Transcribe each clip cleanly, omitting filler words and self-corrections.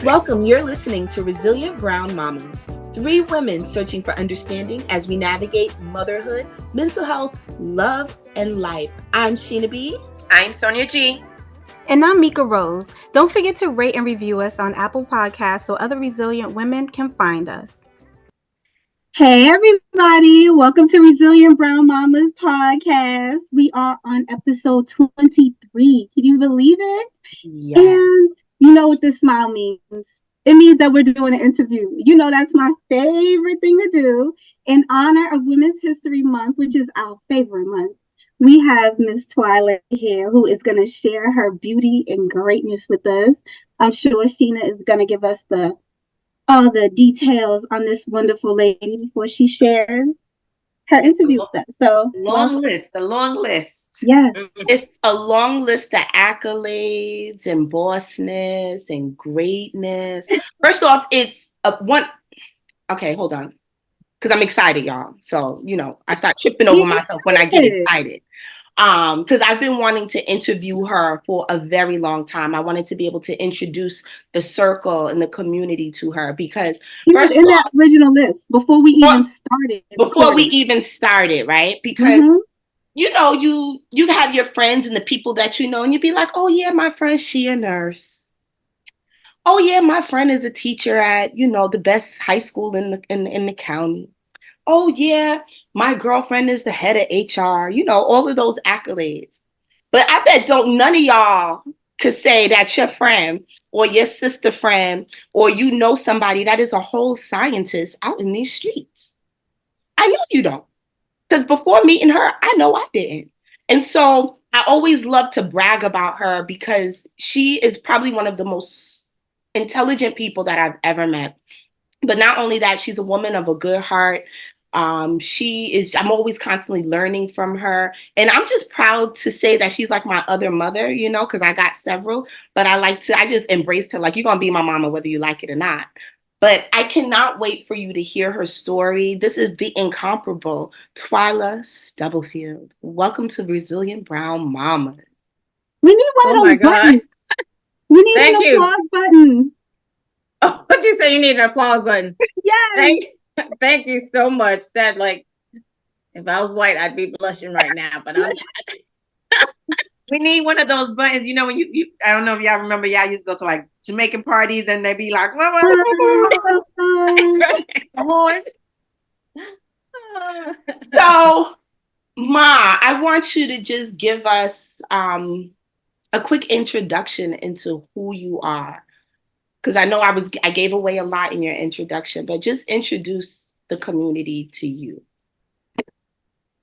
Welcome, you're listening to Resilient Brown Mamas, three women searching for understanding as we navigate motherhood, mental health, love, and life. I'm Sheena B. I'm Sonia G. And I'm Mika Rose. Don't forget to rate and review us on Apple Podcasts so other resilient women can find us. Hey everybody, welcome to Resilient Brown Mamas podcast. We are on episode 23. Can you believe it? Yes. And you know what this smile means. It means that we're doing an interview. You know that's my favorite thing to do. In honor of Women's History Month, which is our favorite month, we have Miss Twyla here who is going to share her beauty and greatness with us. I'm sure Sheena is going to give us all the details on this wonderful lady before she shares her interview with us. So a long list. Yes. It's a long list of accolades and bossness and greatness. First off, it's okay, hold on. Because I'm excited, y'all. So, I start tripping over myself when I get excited. Because I've been wanting to interview her for a very long time. I wanted to be able to introduce the circle and the community to her because first in that original list before we even started. Right? Because you have your friends and the people that you know, and you'd be like, oh yeah, my friend, she a nurse. Oh yeah, my friend is a teacher at, the best high school in the county. Oh, yeah, my girlfriend is the head of HR, all of those accolades. But I bet none of y'all could say that your friend or your sister friend or somebody that is a whole scientist out in these streets. I know you don't. Because before meeting her, I know I didn't. And so I always love to brag about her because she is probably one of the most intelligent people that I've ever met. But not only that, she's a woman of a good heart. I'm always constantly learning from her. And I'm just proud to say that she's like my other mother, because I got several. But I just embraced her like, you're going to be my mama, whether you like it or not. But I cannot wait for you to hear her story. This is the incomparable Twyla Stubblefield. Welcome to Resilient Brown Mamas. We need one of those buttons. We need an applause button. Oh, what'd you say? You need an applause button? Yes. Thank you so much. That if I was white, I'd be blushing right now, but I'm not. We need one of those buttons. When you I don't know if y'all remember, y'all used to go to like Jamaican parties and they'd be like, come on. So, Ma, I want you to just give us a quick introduction into who you are. Because I know I gave away a lot in your introduction, but just introduce the community to you.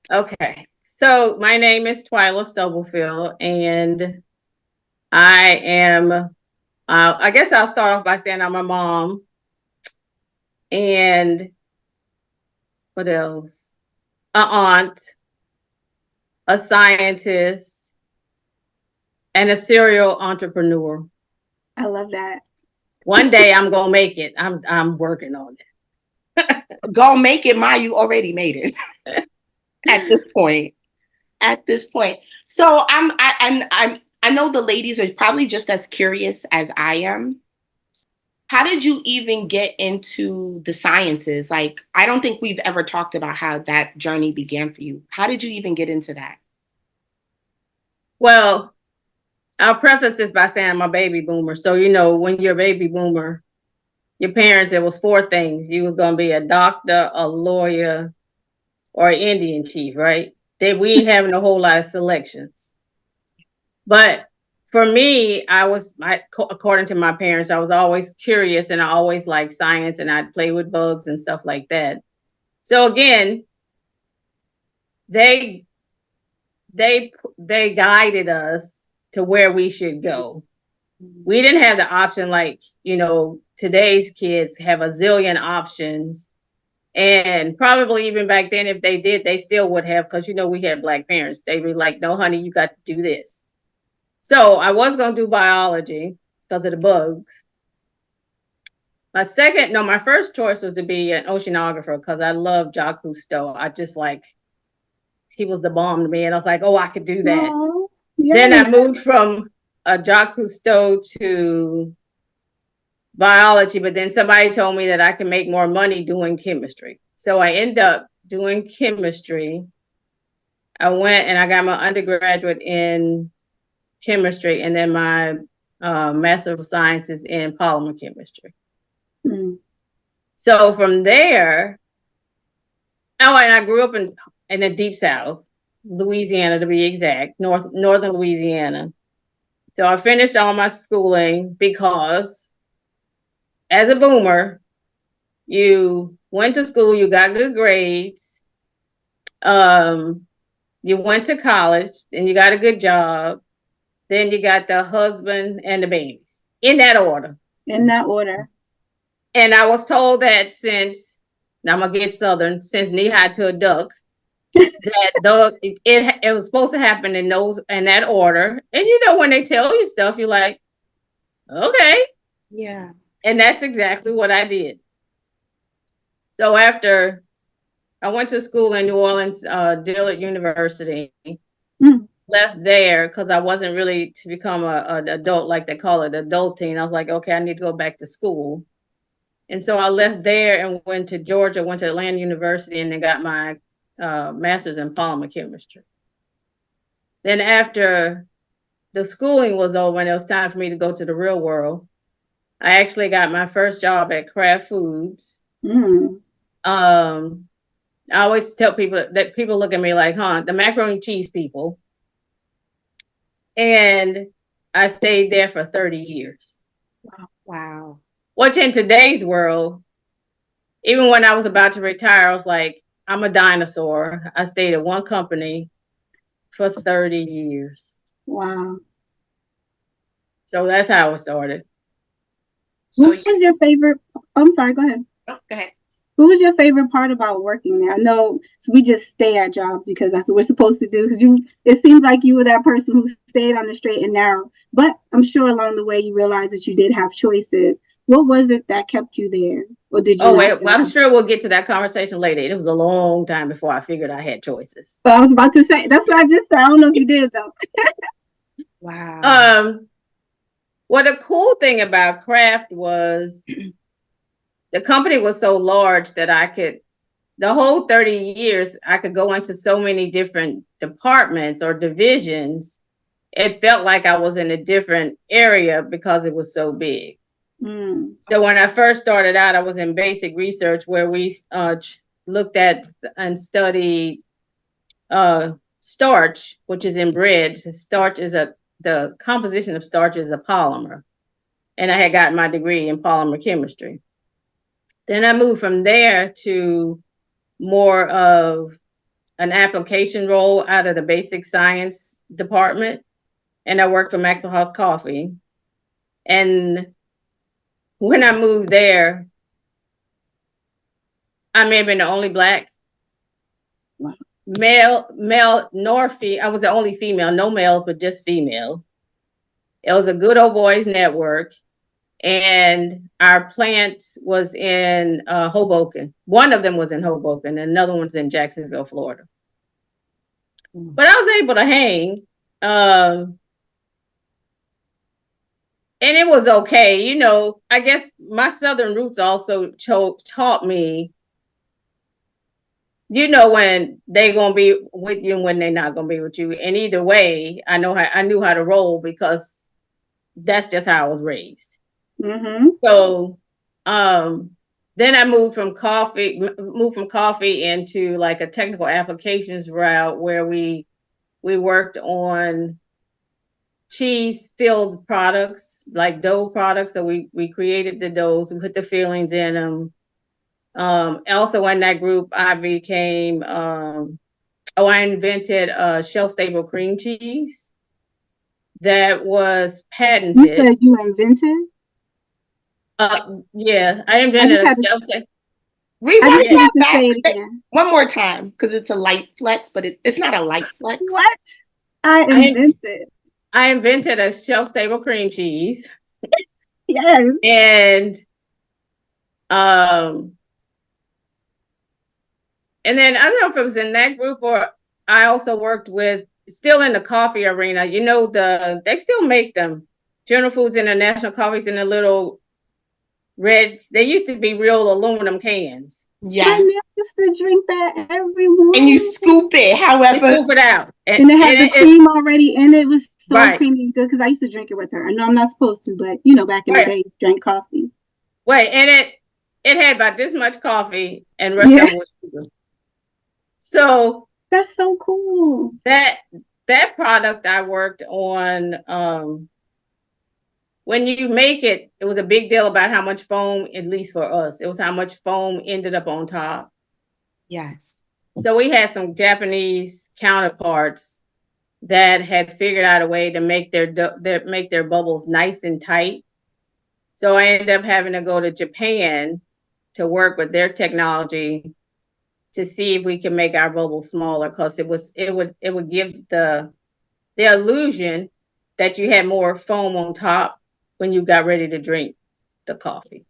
Okay. So my name is Twyla Stubblefield, and I am, I guess I'll start off by saying I'm a mom. And what else? An aunt, a scientist, and a serial entrepreneur. I love that. One day I'm gonna make it. I'm working on it. Go make it, Ma. You already made it. At this point. So I know the ladies are probably just as curious as I am. How did you even get into the sciences? Like, I don't think we've ever talked about how that journey began for you. How did you even get into that? Well, I'll preface this by saying I'm a baby boomer. So, when you're a baby boomer, your parents, it was 4 things. You was going to be a doctor, a lawyer, or an Indian chief, right? We ain't having a whole lot of selections. But for me, according to my parents, I was always curious and I always liked science and I'd play with bugs and stuff like that. So again, they guided us to where we should go. We didn't have the option like, today's kids have a zillion options. And probably even back then, if they did, they still would have, because, we had Black parents. They were like, no, honey, you got to do this. So I was going to do biology because of the bugs. My first choice was to be an oceanographer because I love Jacques Cousteau. He was the bomb to me. And I was like, oh, I could do that. Oh, yeah. Then I moved from Jacques Cousteau to biology, but then somebody told me that I can make more money doing chemistry. So I ended up doing chemistry. I went and I got my undergraduate in chemistry and then my Master of Sciences in polymer chemistry. Mm. So from there, oh, and I grew up in the deep South, Louisiana to be exact, northern Louisiana. So I finished all my schooling because as a boomer, you went to school, you got good grades, you went to college, and you got a good job. Then you got the husband and the babies in that order. In that order. And I was told that now I'm gonna get Southern, since knee high to a duck, that it was supposed to happen in that order. And you know, when they tell you stuff, you're like, okay. Yeah. And that's exactly what I did. So after I went to school in New Orleans, Dillard University, left there because I wasn't really to become an adult, like they call it, adulting. I was like, okay, I need to go back to school. And so I left there and went to Georgia, went to Atlanta University, and then got my master's in polymer chemistry. Then after the schooling was over and it was time for me to go to the real world, I actually got my first job at Kraft Foods. I always tell people that people look at me like, huh, the macaroni and cheese people. And I stayed there for 30 years. Wow. Which in today's world, even when I was about to retire, I was like, I'm a dinosaur. I stayed at one company for 30 years. Wow. So that's how it started. What was your favorite? I'm sorry, go ahead. Oh, go ahead. What was your favorite part about working there? I know we just stay at jobs because that's what we're supposed to do. Because it seems like you were that person who stayed on the straight and narrow. But I'm sure along the way you realized that you did have choices. What was it that kept you there, or did you? Oh, wait, well, I'm sure we'll get to that conversation later. It was a long time before I figured I had choices. But I was about to say that's what I just said. I don't know if you did though. Wow. Well, the cool thing about Kraft was the company was so large that the whole 30 years, I could go into so many different departments or divisions. It felt like I was in a different area because it was so big. So when I first started out, I was in basic research where we looked at and studied starch, which is in bread. Starch is the composition of starch is a polymer. And I had gotten my degree in polymer chemistry. Then I moved from there to more of an application role out of the basic science department. And I worked for Maxwell House Coffee. And when I moved there, I may have been the only Black male nor female. I was the only female, no males, but just female. It was a good old boys network. And our plant was in Hoboken. One of them was in Hoboken, and another one's in Jacksonville, Florida. But I was able to hang. And it was okay. You know, I guess my Southern roots also taught me, you know, when they're going to be with you and when they're not going to be with you. And either way, I knew how to roll because that's just how I was raised. So then I moved from coffee into like a technical applications route where we worked on cheese filled products, like dough products. So we created the doughs, we put the fillings in them. Also in that group, I became I invented a shelf stable cream cheese that was patented. You said you invented? Yeah, I invented a shelf stable. Rewind that back one more time because it's a light flex, but it's not a light flex. What? I invented a shelf stable cream cheese. Yes. And then I don't know if it was in that group or I also worked with, still in the coffee arena. You know, they still make them. General Foods International Coffees in a little red. They used to be real aluminum cans. My Yeah. nephew used to drink that every And you morning. scoop it, You however. scoop it out, And it had the cream already in it. It was so creamy and good because I used to drink it with her. I know I'm not supposed to, but back in the day, drank coffee. Wait, and it had about this much coffee and the rest of it was sugar. So that's so cool. That product I worked on, when you make it, it was a big deal about how much foam, at least for us, it was how much foam ended up on top. Yes. So we had some Japanese counterparts that had figured out a way to make their bubbles nice and tight. So I ended up having to go to Japan to work with their technology to see if we can make our bubbles smaller, because it would give the illusion that you had more foam on top when you got ready to drink the coffee.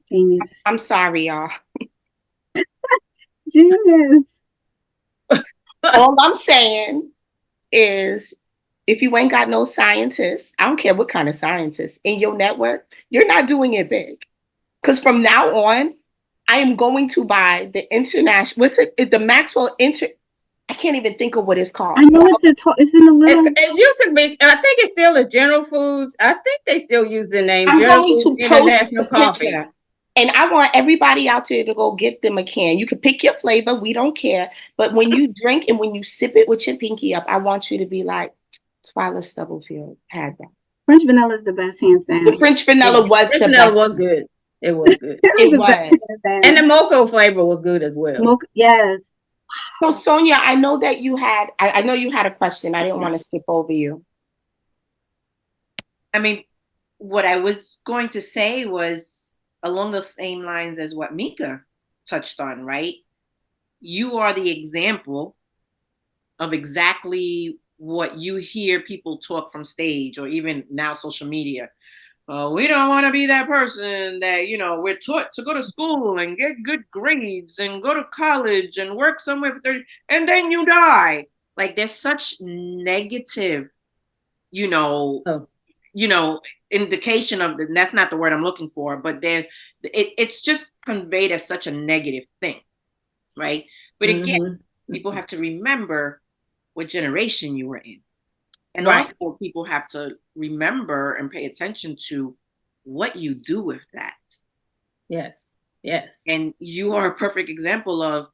Genius. I'm sorry, y'all. Genius. All I'm saying is, if you ain't got no scientists, I don't care what kind of scientists in your network, you're not doing it big. Because from now on, I am going to buy the international, the Maxwell I can't even think of what it's called. I know it's in the little. It used to be, and I think it's still a General Foods. I think they still use the name General Foods International Coffee. Picture, and I want everybody out there to go get them a can. You can pick your flavor. We don't care. But when you drink and when you sip it with your pinky up, I want you to be like, Twyla Stubblefield had that. French vanilla is the best, hands down. The French vanilla was the best. Vanilla was good. It was good. It was. And the mocha flavor was good as well. Mocha, yes. So Sonia, I know that you had, I know you had a question. I didn't want to skip over you. I mean, what I was going to say was along the same lines as what Mika touched on, right? You are the example of exactly what you hear people talk from stage or even now social media. We don't want to be that person that, we're taught to go to school and get good grades and go to college and work somewhere for 30, and then you die. Like, there's such negative, indication of that's not the word I'm looking for, but it's just conveyed as such a negative thing, right? But again, people have to remember what generation you were in. And also people have to remember and pay attention to what you do with that. Yes. Yes. And you are a perfect example of,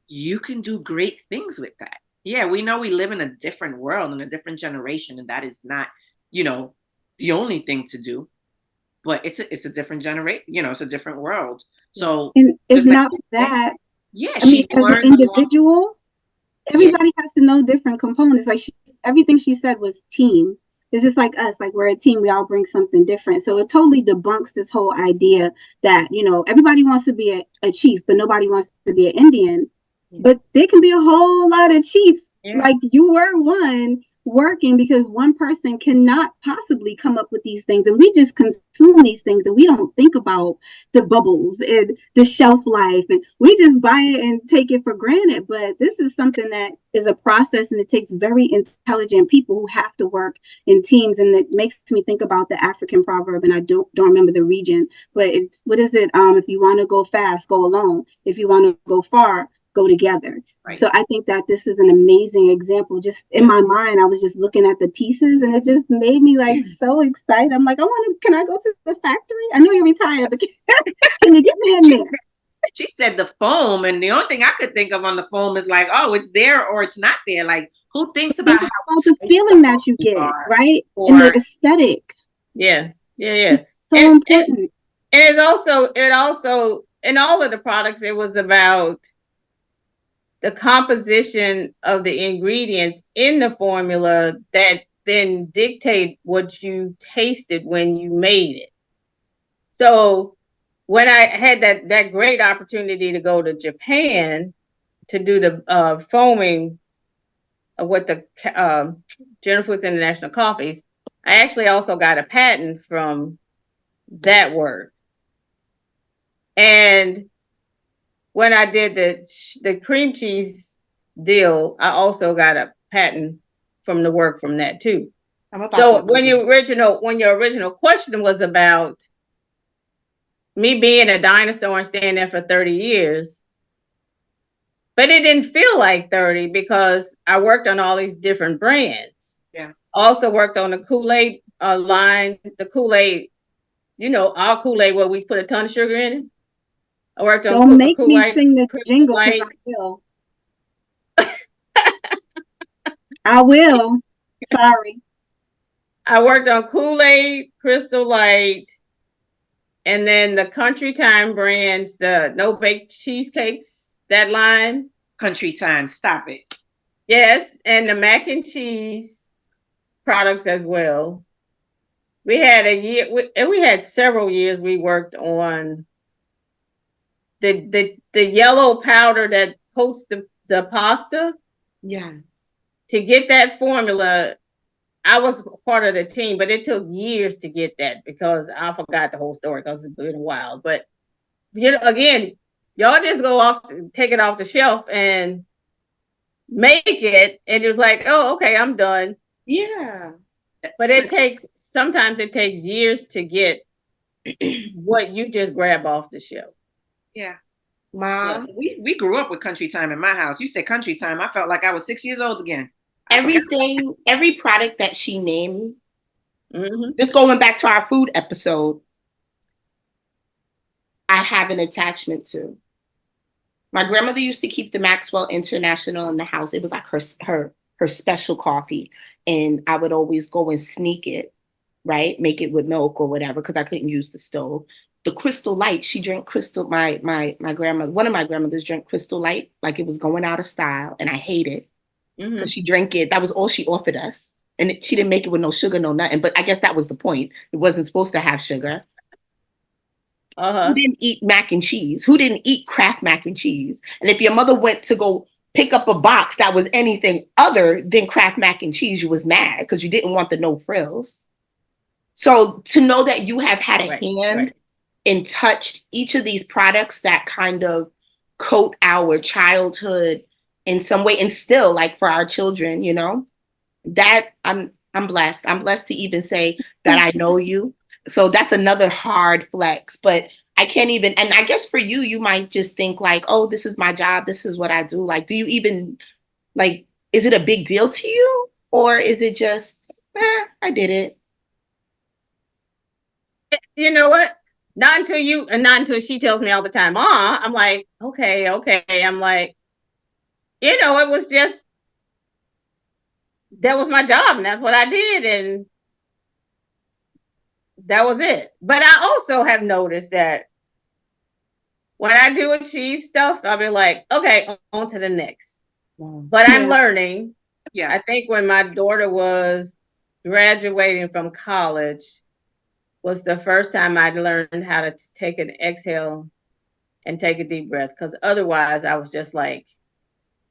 you can do great things with that. Yeah, we know we live in a different world and a different generation, and that is not, the only thing to do. But it's a different generation, it's a different world. So and if not for that, yeah, I mean, as an individual, everybody has to know different components. Like everything she said was team. It's just like us, like we're a team, we all bring something different. So it totally debunks this whole idea that, everybody wants to be a chief, but nobody wants to be an Indian. But there can be a whole lot of chiefs, like you were one, working, because one person cannot possibly come up with these things, and we just consume these things and we don't think about the bubbles and the shelf life, and we just buy it and take it for granted. But this is something that is a process, and it takes very intelligent people who have to work in teams. And it makes me think about the African proverb, and I don't remember the region, but it's, what is it, if you want to go fast, go alone. If you want to go far, go together. Right. So I think that this is an amazing example. Just in my mind, I was just looking at the pieces, and it just made me like so excited. I'm like, can I go to the factory? I know you're retired, but can you get me in there? She said the foam, and the only thing I could think of on the foam is like, oh, it's there or it's not there. Like, who thinks about the feeling that you get, right? And the aesthetic. Yeah. It's so important. And it also in all of the products, it was about the composition of the ingredients in the formula that then dictate what you tasted when you made it. So when I had that great opportunity to go to Japan to do the foaming with the General Foods International Coffees, I actually also got a patent from that work. And when I did the cream cheese deal, I also got a patent from the work from that too. I'm about to So when Google. your original question was about me being a dinosaur and staying there for 30 years, but it didn't feel like 30 because I worked on all these different brands. Yeah. Also worked on the Kool-Aid line, the Kool-Aid, our Kool-Aid where we put a ton of sugar in it. I worked on Don't make me Kool-Aid, sing the Crystal jingle because Light. I will. I will. Sorry. I worked on Kool-Aid, Crystal Light, and then the Country Time brands, the no-bake cheesecakes, that line. Country Time, stop it. Yes, and the mac and cheese products as well. We had we had several years we worked on the yellow powder that coats the pasta. Yeah. To get that formula, I was part of the team, but it took years to get that because I forgot the whole story because it's been a while. But again, y'all just go off, take it off the shelf and make it, and it was like, oh, okay, I'm done. Yeah. But sometimes it takes years to get what you just grab off the shelf. Yeah. Yeah. Mom, We grew up with Country Time in my house. You said Country Time, I felt like I was 6 years old again. every product that she named, Mm-hmm. this going back to our food episode, I have an attachment to. My grandmother used to keep the Maxwell International in the house. It was like her special coffee, and I would always go and sneak it, right? Make it with milk or whatever because I couldn't use the stove. The Crystal Light, she drank Crystal. My grandmother, one of my grandmothers drank Crystal Light like it was going out of style, and I hate it because she drank it. That was all she offered us, and she didn't make it with no sugar, no nothing. But I guess that was the point. It wasn't supposed to have sugar. Who Uh-huh. didn't eat mac and cheese? Who didn't eat Kraft mac and cheese? And if your mother went to go pick up a box that was anything other than Kraft mac and cheese, you was mad because you didn't want the no frills. So to know that you have had a hand and touched each of these products that kind of coat our childhood in some way, and still like for our children, that I'm blessed. I'm blessed to even say that I know you. So that's another hard flex, but I can't even, and I guess for you, you might just think like, oh, this is my job. This is what I do. Like, do you even like, is it a big deal to you? Or is it just, I did it? You know what? Not until she tells me all the time, I'm like, okay. I'm like, it was just, that was my job and that's what I did. And that was it. But I also have noticed that when I do achieve stuff, I'll be like, okay, on to the next. But I'm learning. Yeah. I think when my daughter was graduating from college was the first time I learned how to take an exhale and take a deep breath. Because otherwise I was just like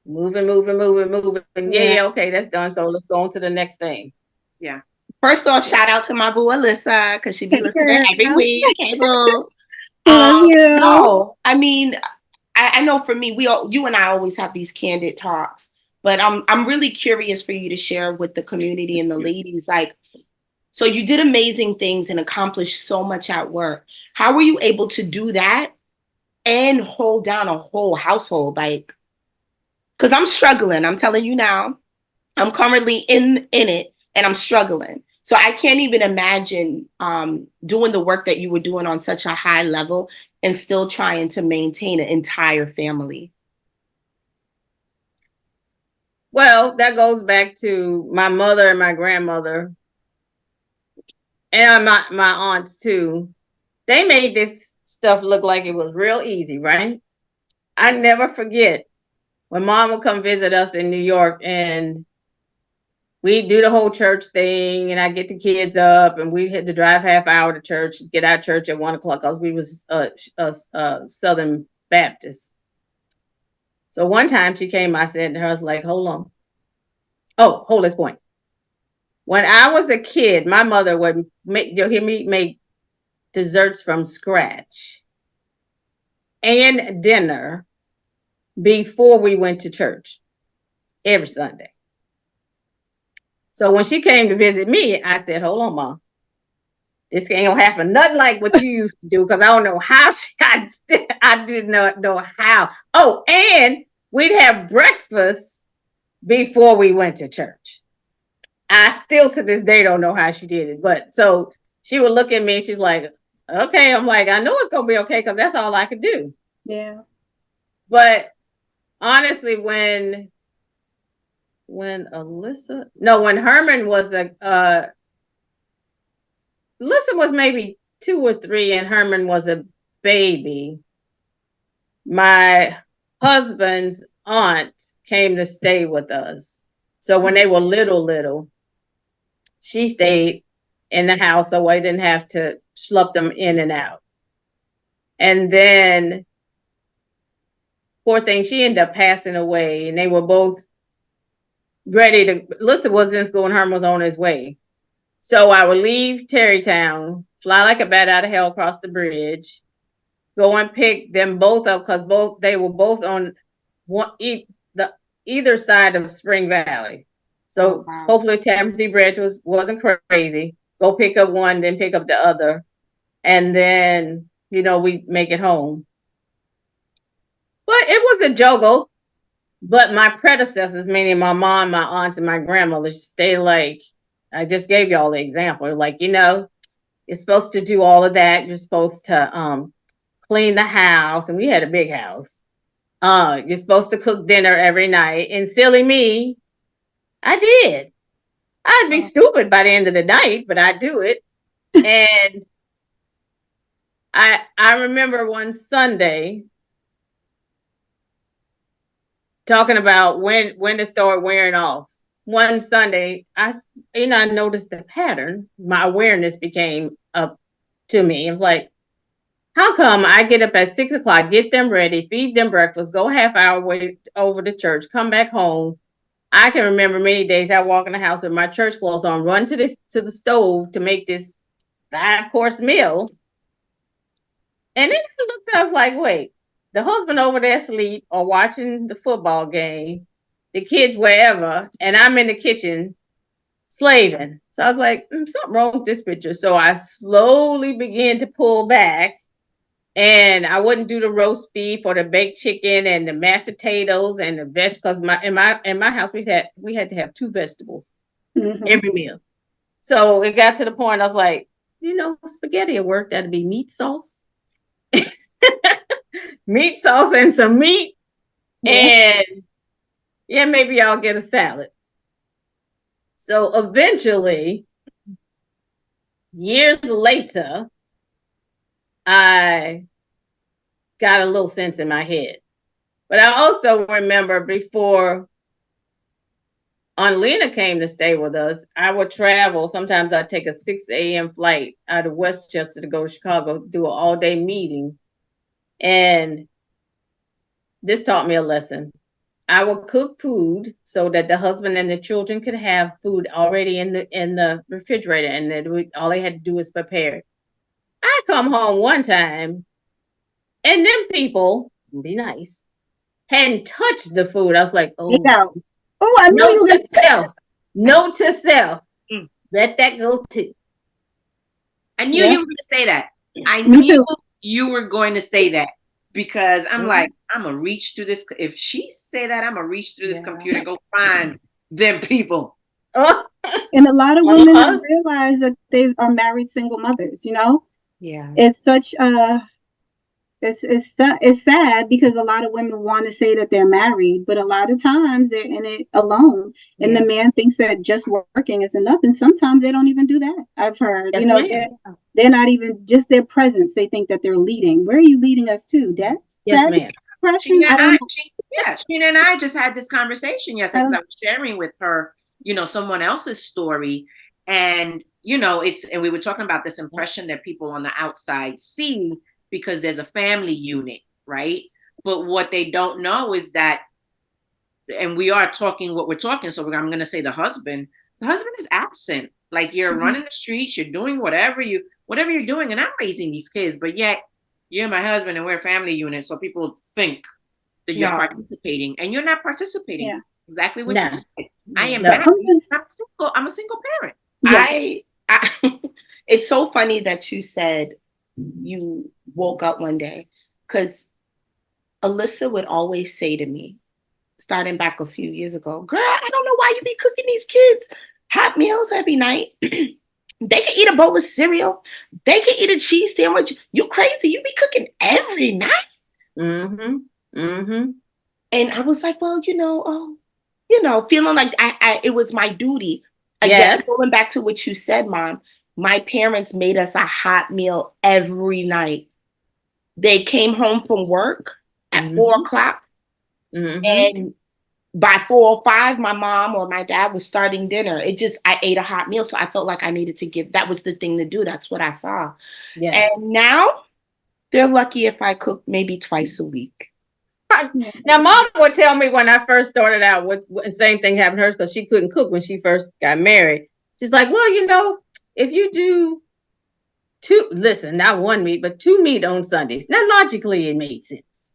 moving. Yeah, okay, that's done. So let's go on to the next thing. Yeah. First off, shout out to my boo Alyssa, because she be listening every week. Hey, boo. Love you. No, I mean, I know for me, you and I always have these candid talks, but I'm really curious for you to share with the community and the ladies, like, so you did amazing things and accomplished so much at work. How were you able to do that and hold down a whole household? Like, because I'm struggling. I'm telling you now, I'm currently in it and I'm struggling. So I can't even imagine doing the work that you were doing on such a high level and still trying to maintain an entire family. Well, that goes back to my mother and my grandmother and my aunts too. They made this stuff look like it was real easy, right? I never forget when mom would come visit us in New York and we do the whole church thing and I get the kids up and we had to drive half hour to church, get out of church at 1:00 because we was Southern Baptist. So one time she came, I said to her, I was like, hold on. Oh, hold this point. When I was a kid, my mother would make desserts from scratch and dinner before we went to church every Sunday. So when she came to visit me, I said, hold on, Mom. This ain't gonna happen. Nothing like what you used to do, because I don't know how I did not know how. Oh, and we'd have breakfast before we went to church. I still to this day don't know how she did it. But so she would look at me, she's like, okay. I'm like, I know it's gonna be okay, because that's all I could do. Yeah. But honestly, when Herman was Alyssa was maybe 2 or 3 and Herman was a baby, my husband's aunt came to stay with us. So when they were little, she stayed in the house, so I didn't have to schlepp them in and out. And then, poor thing, she ended up passing away, and they were both ready to. Alyssa was in school, and Herman was on his way. So I would leave Terrytown, fly like a bat out of hell across the bridge, go and pick them both up, because they were both on either side of Spring Valley. So hopefully Tansy Bridge wasn't crazy. Go pick up one, then pick up the other, and then we make it home. But it was a juggle. But my predecessors, meaning my mom, my aunts, and my grandmothers, they like, I just gave y'all the example. They're like, you're supposed to do all of that. You're supposed to clean the house, and we had a big house. You're supposed to cook dinner every night. And silly me, I did. I'd be stupid by the end of the night, but I'd do it. And I remember one Sunday talking about when to start wearing off. One Sunday, I noticed the pattern. My awareness became up to me. It was like, how come I get up at 6 o'clock, get them ready, feed them breakfast, go half hour way over to church, come back home. I can remember many days I walk in the house with my church clothes on, run to the stove to make this 5-course meal. And then I looked, I was like, wait, the husband over there asleep or watching the football game, the kids wherever, and I'm in the kitchen slaving. So I was like, something wrong with this picture. So I slowly began to pull back, and I wouldn't do the roast beef or the baked chicken and the mashed potatoes and the vegetables. Because in my house we had to have 2 vegetables every meal. So it got to the point I was like, spaghetti will work. That'd be meat sauce. Meat sauce and some meat, and maybe I'll get a salad. So eventually, years later, I got a little sense in my head. But I also remember before Aunt Lena came to stay with us, I would travel. Sometimes I'd take a 6 a.m. flight out of Westchester to go to Chicago, do an all-day meeting. And this taught me a lesson. I would cook food so that the husband and the children could have food already in the refrigerator, and that all they had to do was prepare it. I come home one time, and them people, be nice, hadn't touched the food. I was like, oh, I knew you were note to self. Note to self. Let that go too. I knew you were going to say that. I knew you were going to say that, because I'm like, I'm going to reach through this. If she say that, I'm going to reach through this computer and go find them people. And a lot of women don't realize that they are married single mothers, Yeah. It's such it's sad, because a lot of women want to say that they're married, but a lot of times they're in it alone, and the man thinks that just working is enough, and sometimes they don't even do that. I've heard, they're not even just their presence. They think that they're leading. Where are you leading us to? Death? Yes, ma'am. Sheena and I just had this conversation yesterday, because I was sharing with her, someone else's story, and and we were talking about this impression that people on the outside see, because there's a family unit, right? But what they don't know is that, and we are talking what we're talking, so I'm going to say the husband is absent. Like, you're running the streets, you're doing whatever you're doing, and I'm raising these kids, but yet you're my husband and we're a family unit, so people think that you're participating, and you're not participating. Exactly what you said. I am No. married. I'm a single parent. Yes. I it's so funny that you said you woke up one day, because Alyssa would always say to me, starting back a few years ago, girl, I don't know why you be cooking these kids hot meals every night. They can eat a bowl of cereal. They can eat a cheese sandwich. You crazy. You be cooking every night. Mm-hmm. Mm-hmm. And I was like, well, feeling like it was my duty. Again, Yes. going back to what you said, Mom, my parents made us a hot meal every night. They came home from work at 4 o'clock, and by 4 or 5, my mom or my dad was starting dinner. I ate a hot meal, so I felt like I needed to give. That was the thing to do. That's what I saw. Yes. And now they're lucky if I cook maybe twice a week. Now, Mom would tell me when I first started out, what same thing happened to her because she couldn't cook when she first got married. She's like, well, if you do not one meat, but 2 meat on Sundays. Now, logically, it made sense.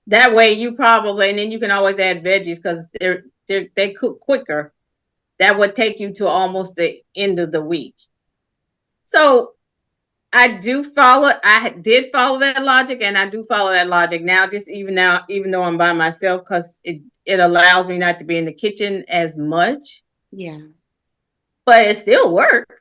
That way, and then you can always add veggies because they cook quicker. That would take you to almost the end of the week. So I did follow that logic, and I do follow that logic now, even though I'm by myself, because it allows me not to be in the kitchen as much. Yeah. But it still works.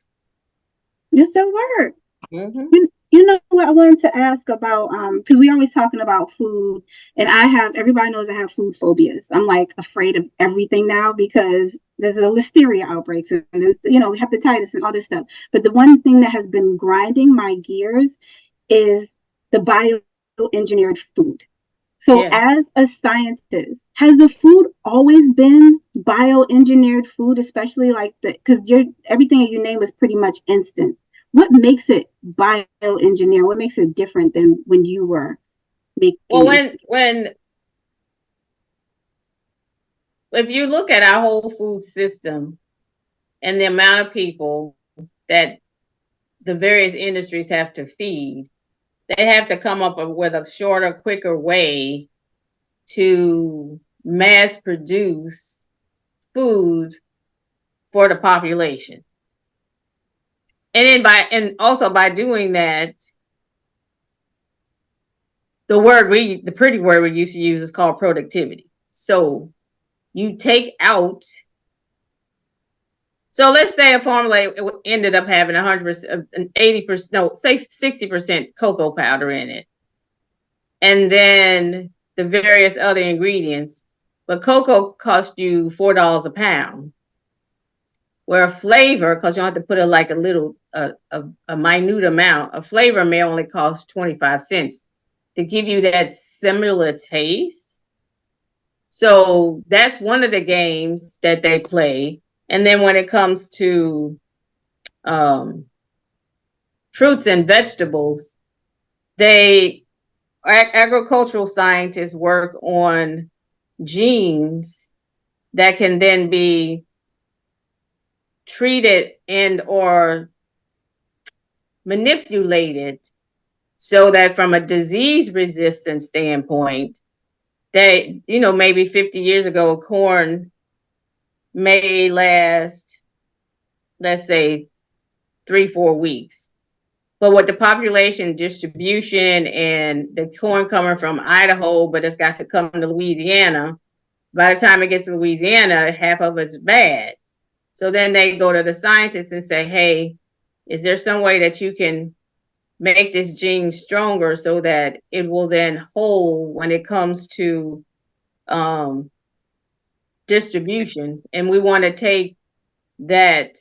It still works. Mm-hmm. You know what I wanted to ask about, because we always talking about food, and everybody knows I have food phobias. I'm like afraid of everything now because there's a listeria outbreaks and there's, hepatitis and all this stuff. But the one thing that has been grinding my gears is the bioengineered food. So as a scientist, has the food always been bioengineered food, especially because everything you name is pretty much instant? What makes it bioengineer? What makes it different than when you were making? Well, if you look at our whole food system and the amount of people that the various industries have to feed, they have to come up with a shorter, quicker way to mass produce food for the population. And also by doing that, the pretty word we used to use is called productivity. So you take out. So let's say a formula ended up having 100%, 80%, no, say 60% cocoa powder in it, and then the various other ingredients. But cocoa cost you $4 a pound, where a flavor, because you don't have to put a little a minute amount. A flavor may only cost 25 cents to give you that similar taste. So that's one of the games that they play. And then when it comes to fruits and vegetables, agricultural scientists work on genes that can then be treated and or manipulated so that from a disease resistance standpoint, that maybe 50 years ago corn may last, let's say, 3-4 weeks, but with the population distribution and the corn coming from Idaho, but it's got to come to Louisiana, by the time it gets to Louisiana, half of it's bad. So then they go to the scientists and say, hey, is there some way that you can make this gene stronger so that it will then hold when it comes to distribution? And we want to take that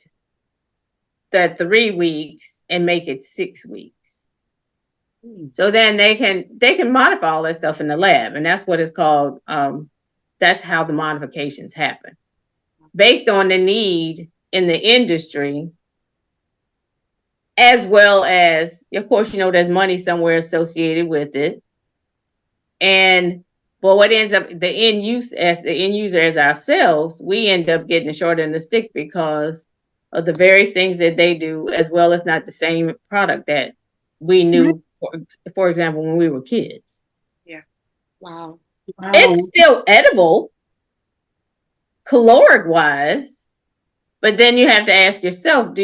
3 weeks and make it 6 weeks. So then they can modify all that stuff in the lab, and that's what it's called. That's how the modifications happen, based on the need in the industry, as well as, of course, there's money somewhere associated with it. But what ends up the end user as ourselves, we end up getting the short end of the stick because of the various things that they do, as well as not the same product that we knew, for example, when we were kids. Yeah. Wow. It's still edible. caloric wise, but then you have to ask yourself,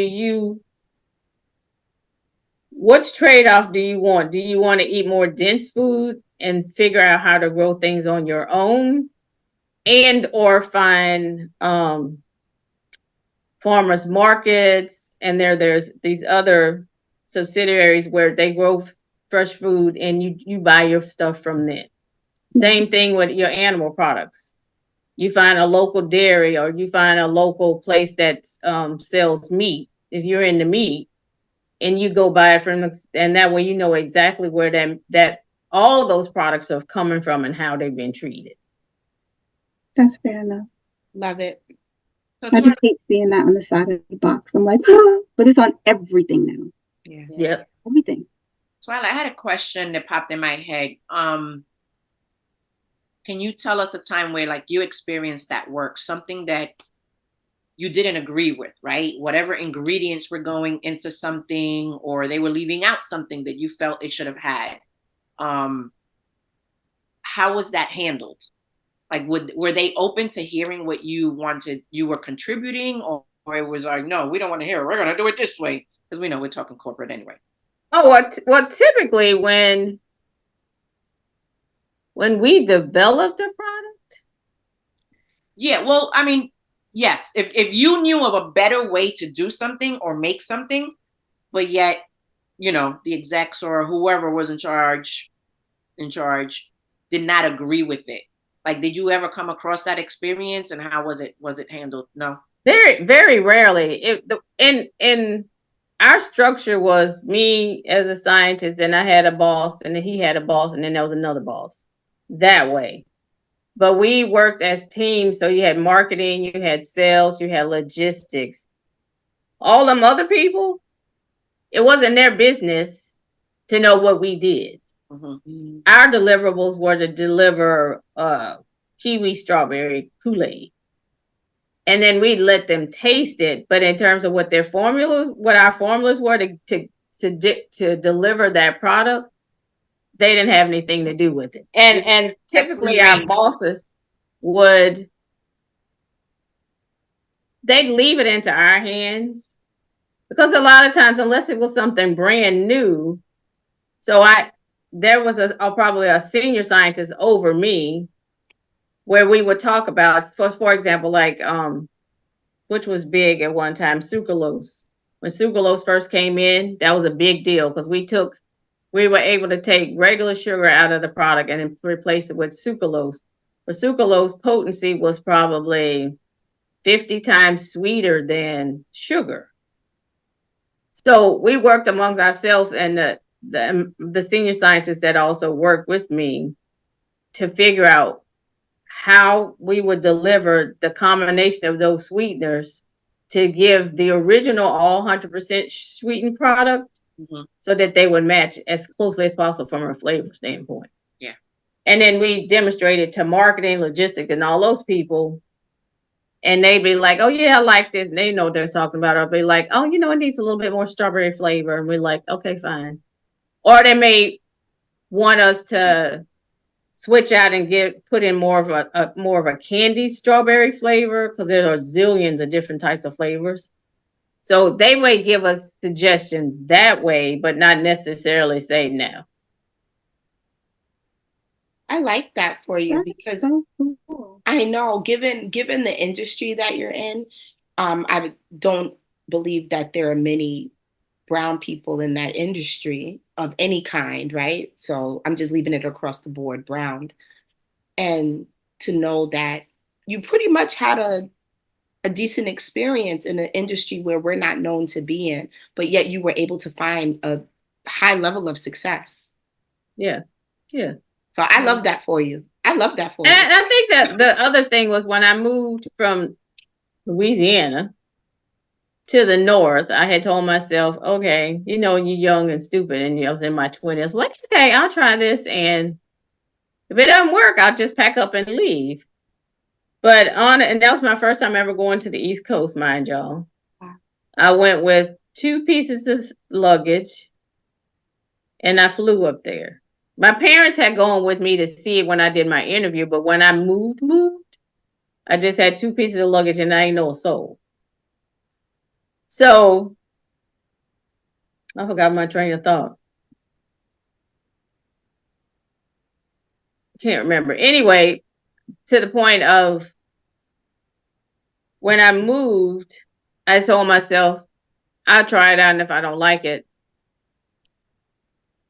which trade-off do you want? Do you want to eat more dense food and figure out how to grow things on your own, and or find farmers markets, and there's these other subsidiaries where they grow fresh food and you buy your stuff from them. Same thing with your animal products. You find a local dairy, or you find a local place that sells meat, if you're into meat, and you go buy it from them, and that way you know exactly where that all those products are coming from and how they've been treated. That's fair enough. Love it. So I just hate seeing that on the side of the box. I'm like, but it's on everything now. yeah. Yep. Everything. Twyla, I had a question that popped in my head. Can you tell us a time where like you experienced that work, something that you didn't agree with, right? Whatever ingredients were going into something, or they were leaving out something that you felt it should have had. How was that handled? Like, were they open to hearing what you were contributing, or it was like, no, we don't want to hear it. We're going to do it this way. Because we know we're talking corporate anyway. Oh, well, typically when we developed a product. Yeah, well, I mean, yes, if you knew of a better way to do something or make something, but yet, the execs or whoever was in charge did not agree with it. Like, did you ever come across that experience, and how was it handled? No. Very, very rarely. In our structure was me as a scientist, and I had a boss, and then he had a boss, and then there was another boss. That way. But we worked as teams, so you had marketing, you had sales, you had logistics. All them other people, it wasn't their business to know what we did. Mm-hmm. Our deliverables were to deliver kiwi strawberry Kool-Aid. And then we let them taste it. But in terms of what our formulas were to deliver that product, they didn't have anything to do with it. And typically our bosses they'd leave it into our hands, because a lot of times, unless it was something brand new, there was probably a senior scientist over me, where we would talk about, for example, like which was big at one time, sucralose. When sucralose first came in, that was a big deal, because we were able to take regular sugar out of the product and then replace it with sucralose. But sucralose potency was probably 50 times sweeter than sugar. So we worked amongst ourselves and the senior scientists that also worked with me to figure out how we would deliver the combination of those sweeteners to give the original all 100% sweetened product, so that they would match as closely as possible from a flavor standpoint. Yeah. And then we demonstrated to marketing, logistics, and all those people. And they'd be like, oh, yeah, I like this. And they know what they're talking about. Or be like, oh, it needs a little bit more strawberry flavor. And we're like, okay, fine. Or they may want us to switch out and put in more of a candy strawberry flavor, because there are zillions of different types of flavors. So they may give us suggestions that way, but not necessarily say no. I like that for you. That's because so cool. I know, given the industry that you're in, I don't believe that there are many brown people in that industry of any kind, right? So I'm just leaving it across the board, brown. And to know that you pretty much had a decent experience in an industry where we're not known to be in, but yet you were able to find a high level of success. Yeah. Yeah. So I love that for you. I love that for you. And I think that the other thing was, when I moved from Louisiana to the north, I had told myself, okay, you're young and stupid, and I was in my 20s, like, okay, I'll try this, and if it doesn't work, I'll just pack up and leave. And that was my first time ever going to the East Coast, mind y'all. Wow. I went with 2 pieces of luggage, and I flew up there. My parents had gone with me to see it when I did my interview, but when I moved, I just had 2 pieces of luggage and I ain't know a soul. So I forgot my train of thought. Can't remember. Anyway, to the point of when I moved, I told myself, I'll try it out, and if I don't like it,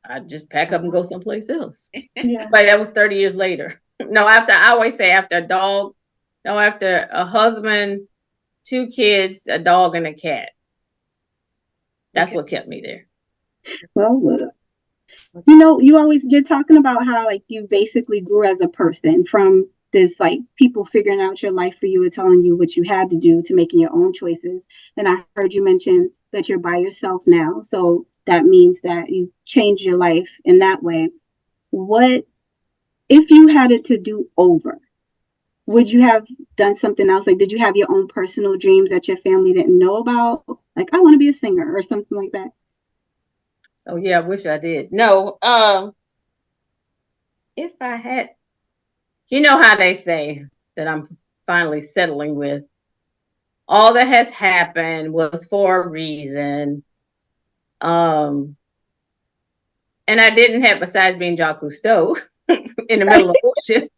I just pack up and go someplace else. Yeah. But that was 30 years later. No, I always say after a dog, no, after a husband, 2 kids, a dog, and a cat. That's what kept me there. Well, you're talking about how like you basically grew as a person from this like people figuring out your life for you and telling you what you had to do to making your own choices. And I heard you mention that you're by yourself now. So that means that you changed your life in that way. What if you had it to do over? Would you have done something else? Like, did you have your own personal dreams that your family didn't know about? Like, I want to be a singer or something like that. Oh yeah, I wish I did. No, if I had, you know how they say that I'm finally settling with, all that has happened was for a reason. And I didn't have, besides being Jacques Cousteau in the middle of the ocean,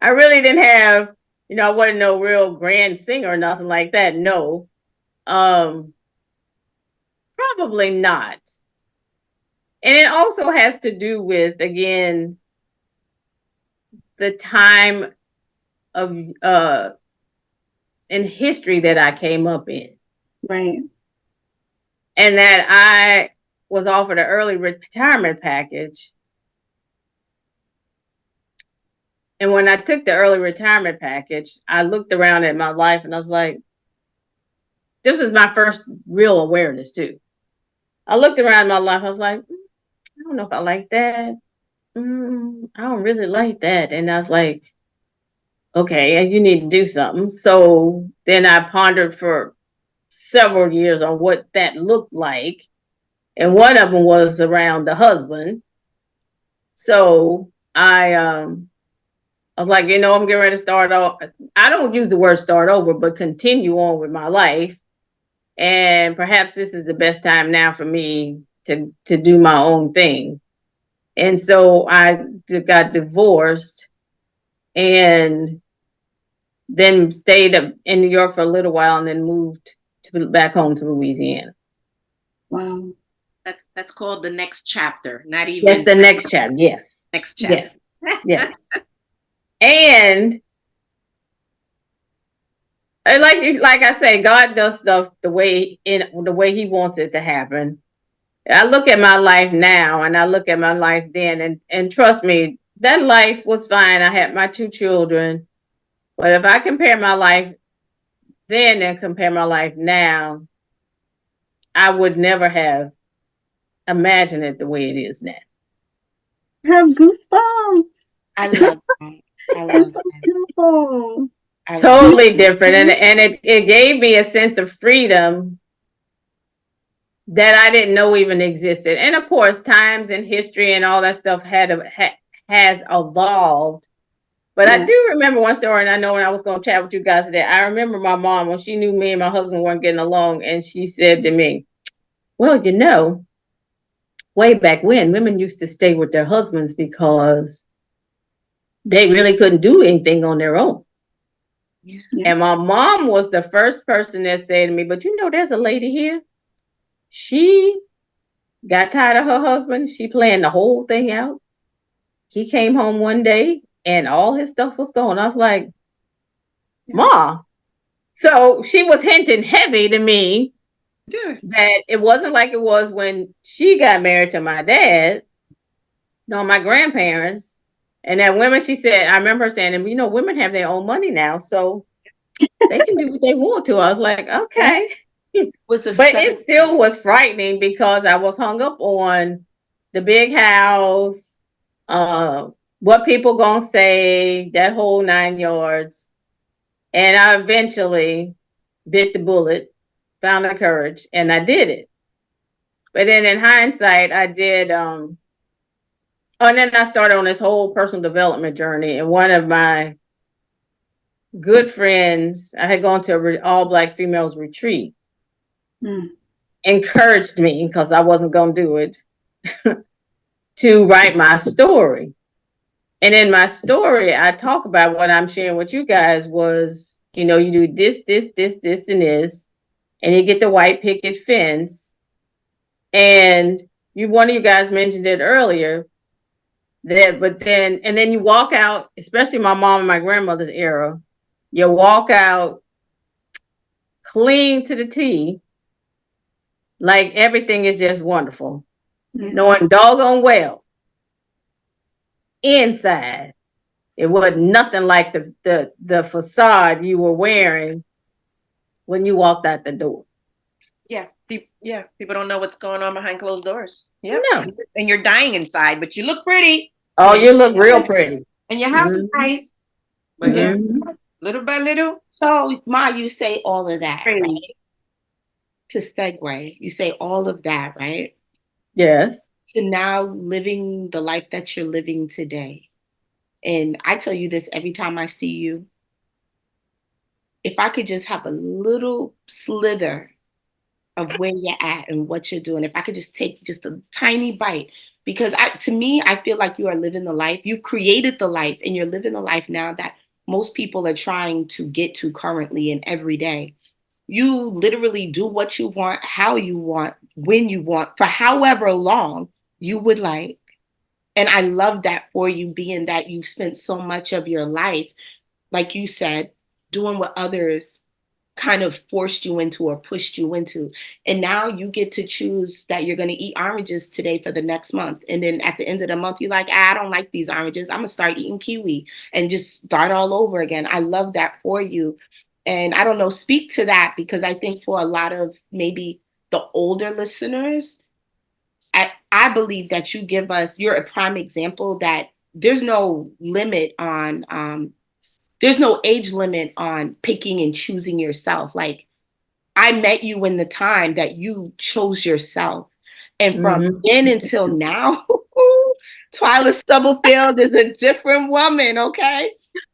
I really didn't have, I wasn't no real grand singer or nothing like that. No. Probably not. And it also has to do with, again, the time of in history that I came up in. Right. And that I was offered an early retirement package. And when I took the early retirement package, I looked around at my life and I was like, this was my first real awareness too. I looked around my life, I was like, I don't know if I like that. I don't really like that. And I was like, okay, you need to do something. So then I pondered for several years on what that looked like. And one of them was around the husband. So I was like, I'm getting ready to start off. I don't use the word start over, but continue on with my life. And perhaps this is the best time now for me to do my own thing. And so I got divorced and then stayed in New York for a little while and then moved back home to Louisiana. Wow. That's called the next chapter. Not even. That's the next chapter. Yes. Next chapter. Yes. Yes. And like I say, God does stuff the way He wants it to happen. I look at my life now and I look at my life then, and trust me, that life was fine. I had my 2 children, but if I compare my life then and compare my life now, I would never have imagined it the way it is now. I have goosebumps. I love that. I love It's so beautiful. Totally different. And it gave me a sense of freedom that I didn't know even existed. And of course, times and history and all that stuff has evolved. But I do remember one story, and I know when I was going to chat with you guys today, I remember my mom, when she knew me and my husband weren't getting along, and she said to me, well, way back when, women used to stay with their husbands because they really couldn't do anything on their own. Yeah. And my mom was the first person that said to me, but there's a lady here. She got tired of her husband. She planned the whole thing out. He came home one day and all his stuff was gone. I was like, Ma. So she was hinting heavy to me that it wasn't like it was when she got married to my dad, no, my grandparents. And that women, she said, I remember her saying, and women have their own money now, so they can do what they want to. I was like, okay. But it still was frightening because I was hung up on the big house, what people gonna say, that whole 9 yards. And I eventually bit the bullet, found the courage, and I did it. But then in hindsight, I did, and then I started on this whole personal development journey. And one of my good friends, I had gone to an all Black females retreat, encouraged me, because I wasn't going to do it, to write my story. And in my story, I talk about what I'm sharing with you guys was, you know, you do this, and this, and you get the white picket fence. And one of you guys mentioned it earlier, and then you walk out, especially my mom and my grandmother's era, you walk out clean to the T, like everything is just wonderful, knowing doggone well inside it wasn't nothing like the facade you were wearing when you walked out the door. Yeah, people don't know what's going on behind closed doors. Yeah, no. And you're dying inside, but you look pretty. Oh, you look real pretty, and your house is nice. But little by little. So, Ma, you say all of that, right? To segue, you say all of that, right? Yes. To now living the life that you're living today. And I tell you this every time I see you. If I could just have a little slither of where you're at and what you're doing, if I could just take just a tiny bite, because to me, I feel like you are living the life. You've created the life and you're living the life now that most people are trying to get to currently and every day. You literally do what you want, how you want, when you want, for however long you would like. And I love that for you, being that you've spent so much of your life, like you said, doing what others kind of forced you into or pushed you into. And now you get to choose that you're going to eat oranges today for the next month. And then at the end of the month, you're like, I don't like these oranges. I'm going to start eating kiwi and just start all over again. I love that for you. And I don't know, speak to that, because I think for a lot of maybe the older listeners, I believe that you're a prime example that there's no limit on, there's no age limit on picking and choosing yourself. Like, I met you in the time that you chose yourself. And from then until now, Twyla Stubblefield is a different woman, okay?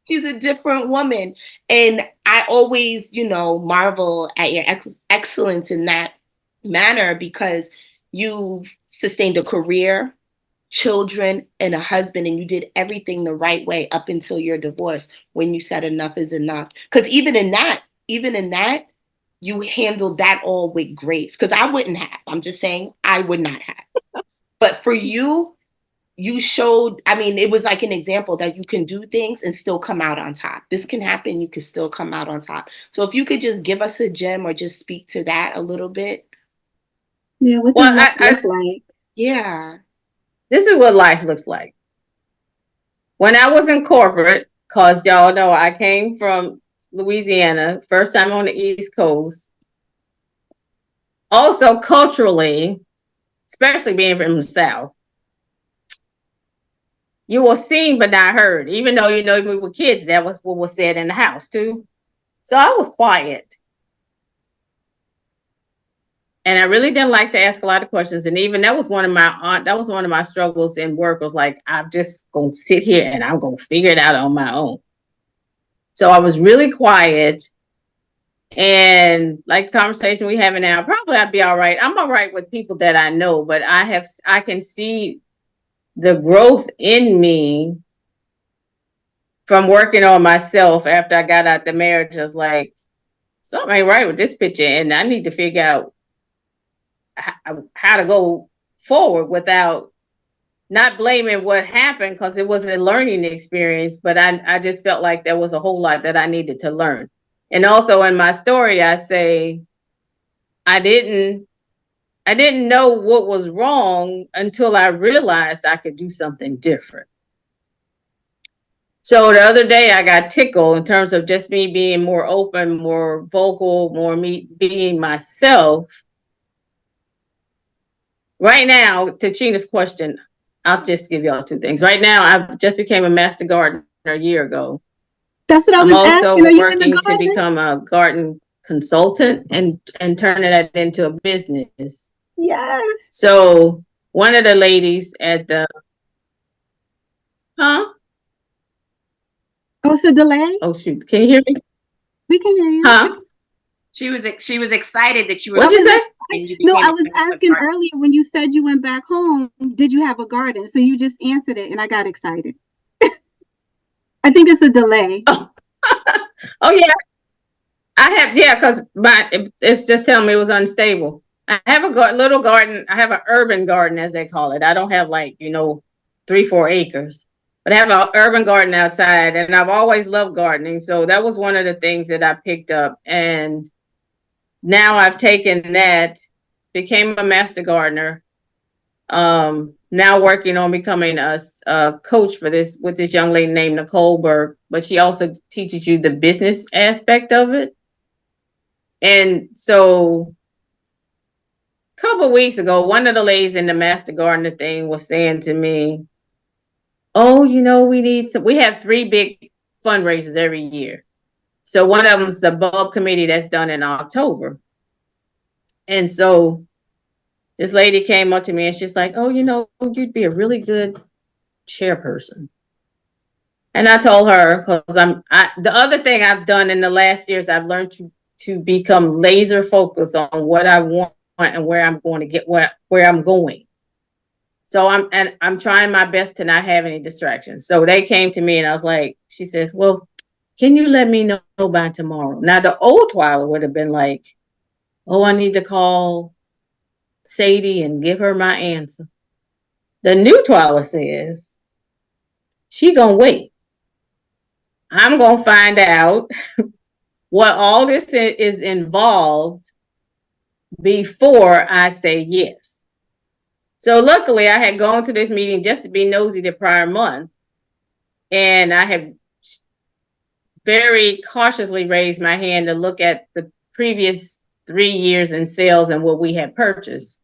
She's a different woman. And I always, marvel at your excellence in that manner, because you sustained a career, children, and a husband, and you did everything the right way up until your divorce, when you said enough is enough. Because even in that, you handled that all with grace. Because I wouldn't have. I'm just saying, I would not have. But for you, you showed, it was like an example that you can do things and still come out on top. This can happen, you can still come out on top. So if you could just give us a gem or just speak to that a little bit. Yeah, what does life look like? Yeah. This is what life looks like. When I was in corporate, because y'all know I came from Louisiana, first time on the East Coast. Also culturally, especially being from the South, you were seen but not heard. Even though, we were kids, that was what was said in the house too. So I was quiet. And I really didn't like to ask a lot of questions. And even that was one of my struggles in work, was like, I'm just going to sit here and I'm going to figure it out on my own. So I was really quiet. And like the conversation we having now, probably I'd be all right. I'm all right with people that I know, but I can see the growth in me from working on myself after I got out the marriage. I was like, something ain't right with this picture, and I need to figure out how to go forward without not blaming what happened, because it was a learning experience, but I just felt like there was a whole lot that I needed to learn. And also in my story, I say I didn't know what was wrong until I realized I could do something different. So the other day I got tickled in terms of just me being more open, more vocal, more me being myself. Right now, to China's question, I'll just give y'all two things. Right now, I just became a master gardener a year ago. That's what I was asking. I'm also working to become a garden consultant and turning that into a business. Yes. So one of the ladies at the, Oh, it's a delay? Oh, shoot. Can you hear me? We can hear you. Huh? She was excited that you were. What'd you say? And you No, became I a was friend with asking garden. earlier when you said you went back home, did you have a garden? So you just answered it and I got excited. I think it's a delay. Oh, oh yeah. I have, yeah, because it's just telling me it was unstable. I have a little garden. I have an urban garden, as they call it. I don't have like, 3-4 acres, but I have an urban garden outside, and I've always loved gardening. So that was one of the things that I picked up. And now I've taken that, became a master gardener. Now working on becoming a coach for this with this young lady named Nicole Berg, but she also teaches you the business aspect of it. And so a couple of weeks ago, one of the ladies in the master gardener thing was saying to me, oh, we have 3 big fundraisers every year. So one of them's the bulb committee that's done in October. And so this lady came up to me and she's like, oh, you'd be a really good chairperson. And I told her, because the other thing I've done in the last years, I've learned to become laser focused on what I want and where I'm going to get where I'm going. So I'm trying my best to not have any distractions. So they came to me and I was like, she says, well, can you let me know by tomorrow? Now the old Twyla would have been like, oh, I need to call Sadie and give her my answer. The new Twyla says, she gonna wait. I'm gonna find out what all this is involved before I say yes. So luckily I had gone to this meeting just to be nosy the prior month. And I had very cautiously raised my hand to look at the previous 3 years in sales and what we had purchased.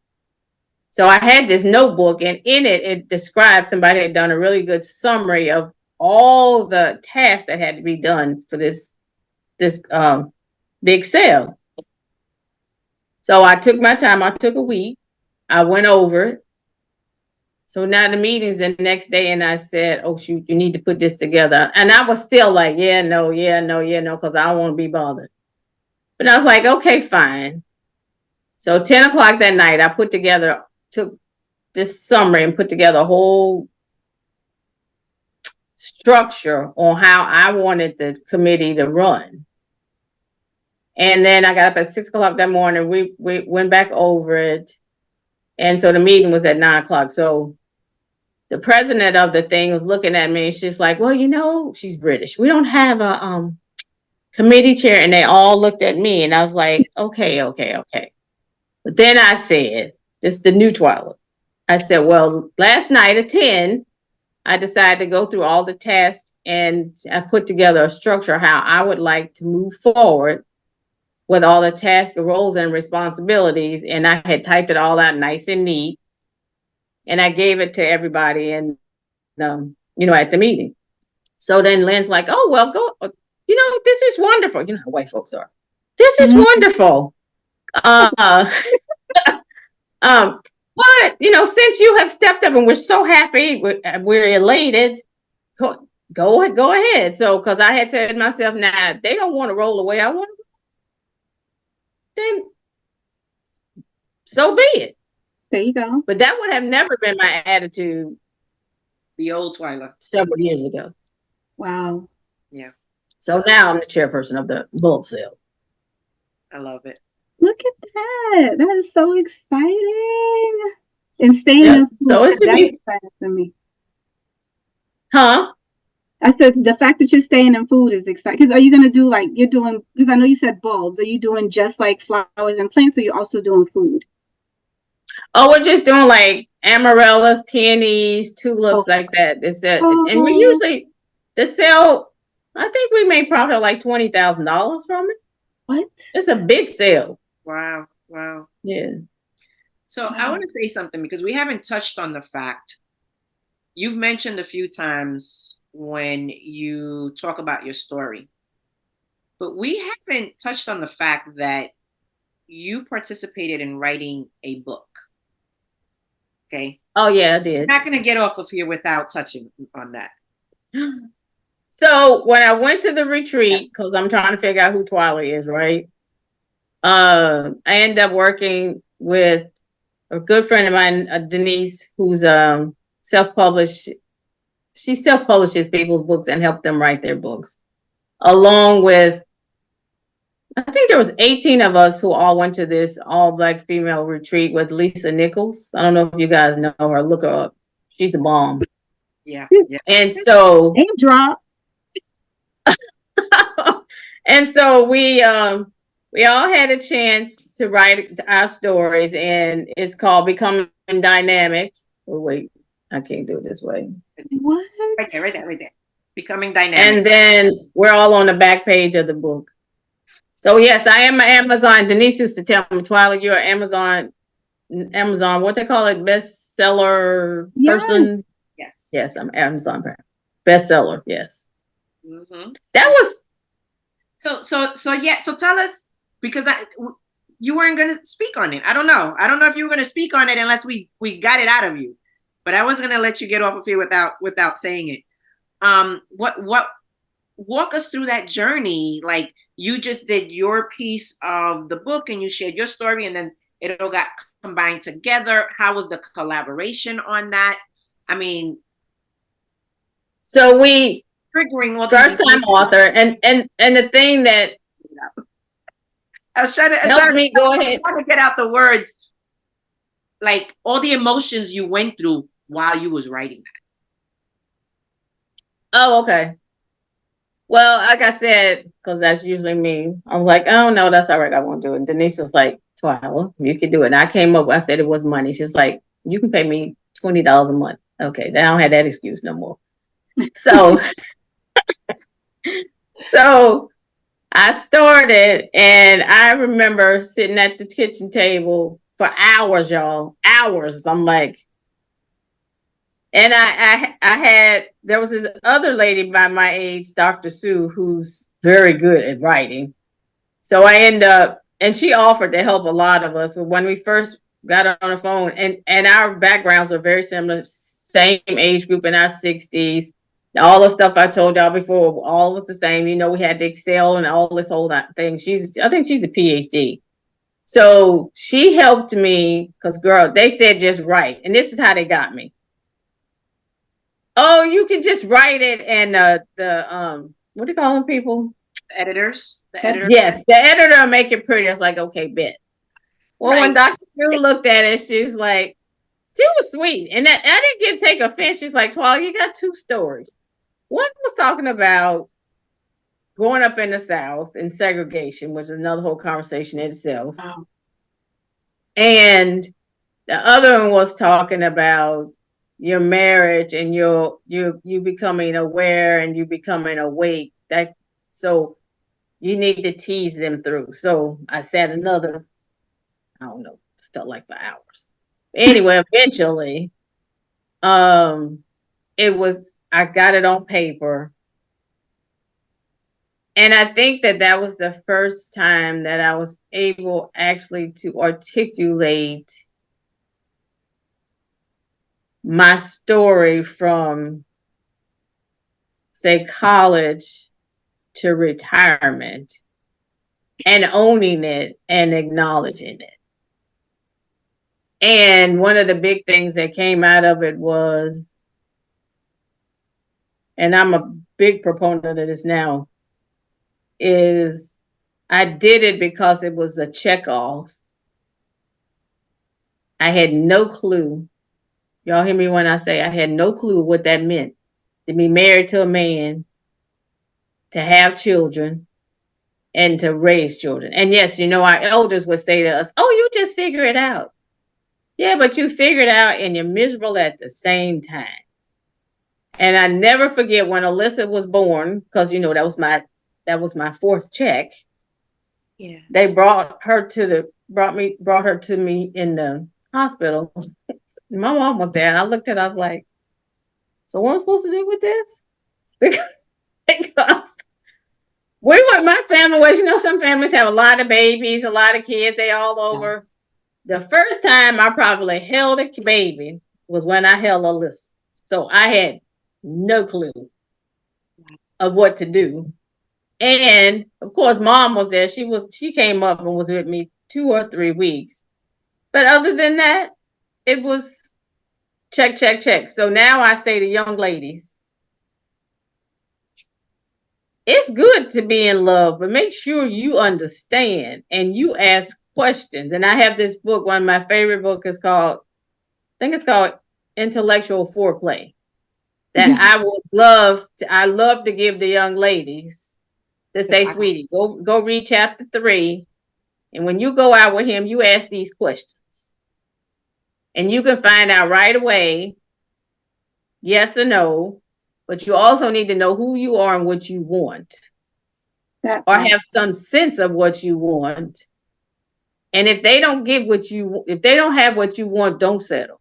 So I had this notebook, and in it described, somebody had done a really good summary of all the tasks that had to be done for this big sale. So I took my time. I took a week. I went over it. So now the meeting's the next day, and I said, oh, shoot, you need to put this together. And I was still like, yeah, no, because I don't want to be bothered. But I was like, okay, fine. So 10 o'clock that night, I took this summary and put together a whole structure on how I wanted the committee to run. And then I got up at 6 o'clock that morning. We went back over it. And so the meeting was at 9 o'clock. So the president of the thing was looking at me and she's like, well, she's British. We don't have a committee chair. And they all looked at me and I was like, okay. But then I said, this is the new Twyla. I said, well, last night at 10, I decided to go through all the tasks and I put together a structure how I would like to move forward with all the tasks, roles, and responsibilities. And I had typed it all out nice and neat. And I gave it to everybody and, at the meeting. So then Lynn's like, oh, well, go, this is wonderful. You know how white folks are. This is wonderful. But, since you have stepped up and we're so happy, we're elated, go ahead. So, because I had said to myself, nah, they don't want to roll away. I want to, then so be it. There you go. But that would have never been my attitude. The old Twyla. Several years ago. Wow. Yeah. So now I'm the chairperson of the bulb sale. I love it. Look at that. That is so exciting. And staying in food, so it should that's be exciting for me. Huh? I said the fact that you're staying in food is exciting. Because are you going to do because I know you said bulbs. Are you doing just like flowers and plants, or are you also doing food? Oh, we're just doing like amarellas, peonies, tulips, like that. And we usually, the sale, I think we made profit like $20,000 from it. What? It's a big sale. Wow. Yeah. So I want to say something because we haven't touched on the fact you've mentioned a few times when you talk about your story, but we haven't touched on the fact that you participated in writing a book. Okay. Oh yeah, I did. I'm not going to get off of here without touching on that. So when I went to the retreat, because I'm trying to figure out who Twyla is, right? I ended up working with a good friend of mine, Denise, who's self-published. She self-publishes people's books and help them write their books, along with, I think there was 18 of us who all went to this all black female retreat with Lisa Nichols. I don't know if you guys know her. Look her up. She's the bomb. Yeah. And so Name drop. and so we all had a chance to write our stories, and it's called Becoming Dynamic. Oh wait, I can't do it this way. What? Right there. It's becoming dynamic. And then we're all on the back page of the book. So yes, I am an Amazon. Denise used to tell me, Twyla, you're an Amazon, what they call it, bestseller person. Yes. Yes, I'm Amazon bestseller. Yes. Mm-hmm. That was So yeah. So tell us, because you weren't going to speak on it. I don't know if you were going to speak on it unless we got it out of you. But I wasn't going to let you get off of here without saying it. What walk us through that journey? Like, you just did your piece of the book and you shared your story, and then it all got combined together. How was the collaboration on that? I mean, so we triggering all first time author, and the thing that I was trying to helped me go ahead. trying to get out the words, like all the emotions you went through while you was writing that. Oh, okay. Well, like I said, because that's usually me, I'm like, oh no, that's all right, I won't do it. And Denise was like, Twyla, you can do it. And I came up, I said it was money. She's like, you can pay me $20 a month. Okay, I don't have that excuse no more. So so I started, and I remember sitting at the kitchen table for hours, y'all, hours. I'm like, and I had, there was this other lady by my age, Dr. Sue, who's very good at writing. So I end up, and she offered to help a lot of us. But when we first got on the phone, and our backgrounds are very similar, same age group in our 60s. All the stuff I told y'all before, all was the same. You know, we had to excel and all this whole thing. I think she's a PhD. So she helped me because, girl, they said just write. And this is how they got me. Oh, you can just write it, and what do you call them, people? The editors. Yes, the editor will make it pretty. I was like, okay, bet. Well, Right. when Dr. Sue looked at it, she was like, she was sweet. And that, I didn't take offense. She's like, Twyla, you got two stories. One was talking about growing up in the South and segregation, which is another whole conversation in itself. Oh. And the other one was talking about your marriage and you becoming aware and you becoming awake. So you need to tease them through. So I said another, I don't know, felt like for hours. Anyway, eventually, I got it on paper. And I think that was the first time that I was able actually to articulate my story from, say, college to retirement, and owning it and acknowledging it. And one of the big things that came out of it was, and I'm a big proponent of this now, is I did it because it was a check off. I had no clue. Y'all hear me when I say I had no clue what that meant, to be married to a man, to have children, and to raise children. And yes, you know, our elders would say to us, oh, you just figure it out. Yeah, but you figure it out and you're miserable at the same time. And I never forget when Alyssa was born, because you know that was my fourth check. Yeah. They brought her to me in the hospital. My mom was there, and I looked at her, I was like, so what am I supposed to do with this? Because my family was, you know, some families have a lot of babies, a lot of kids, they all over. Yes. The first time I probably held a baby was when I held Alyssa. So I had no clue. of what to do. And of course, mom was there. She came up and was with me 2 or 3 weeks. But other than that, it was check, check, check. So now I say to young ladies, it's good to be in love, but make sure you understand and you ask questions. And I have this book, one of my favorite books is called, I think it's called Intellectual Foreplay. That I love to give the young ladies to say, sweetie, go read chapter 3. And when you go out with him, you ask these questions. And you can find out right away, yes or no, but you also need to know who you are and what you want. Or have some sense of what you want. And if they don't have what you want, don't settle.